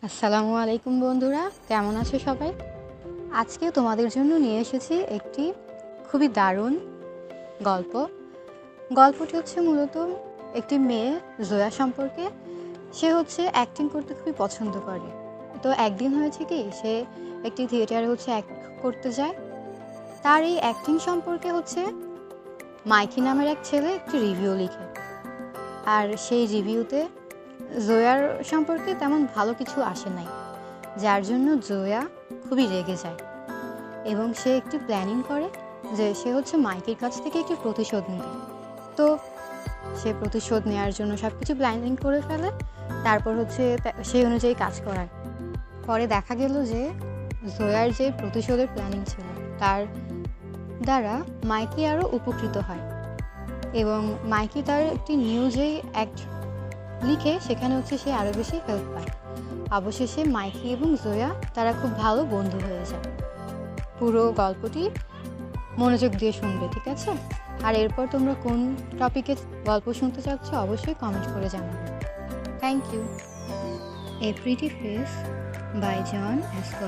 আসসালামু আলাইকুম বন্ধুরা, কেমন আছো সবাই? আজকে তোমাদের জন্য নিয়ে এসেছি একটি খুবই দারুণ গল্প। গল্পটি হচ্ছে মূলত একটি মেয়ে জয়া সম্পর্কে। সে হচ্ছে অ্যাক্টিং করতে খুবই পছন্দ করে। তো একদিন হয়েছে কি, সে একটি থিয়েটারে অ্যাক্ট করতে যায়। তার এই অ্যাক্টিং সম্পর্কে মাইকি নামের এক ছেলে একটি রিভিউ লিখে। আর সেই রিভিউতে জয়ার সম্পর্কে তেমন ভালো কিছু আসে নাই, যার জন্য জয়া খুবই রেগে যায় এবং সে একটি প্ল্যানিং করে যে সে মাইকের কাছ থেকে একটি প্রতিশোধ নেবে। তো সে প্রতিশোধ নেওয়ার জন্য সব কিছু প্ল্যানিং করে ফেলে। তারপর সেই অনুযায়ী কাজ করায়। পরে দেখা গেল যে জয়ার যে প্রতিশোধের প্ল্যানিং ছিল তার দ্বারা মাইকি আরও উপকৃত হয় এবং মাইকি তার একটি নিউজে অ্যাক্ট লিখে সেখানে সে আরও বেশি হেল্প পায়। অবশেষে মাইকি এবং জয়া তারা খুব ভালো বন্ধু হয়ে যায়। পুরো গল্পটি মনোযোগ দিয়ে শুনবে, ঠিক আছে? আর এরপর তোমরা কোন টপিকে গল্প শুনতে চাচ্ছ অবশ্যই কমেন্ট করে জানাবে। Thank you. A pretty face by John Essco.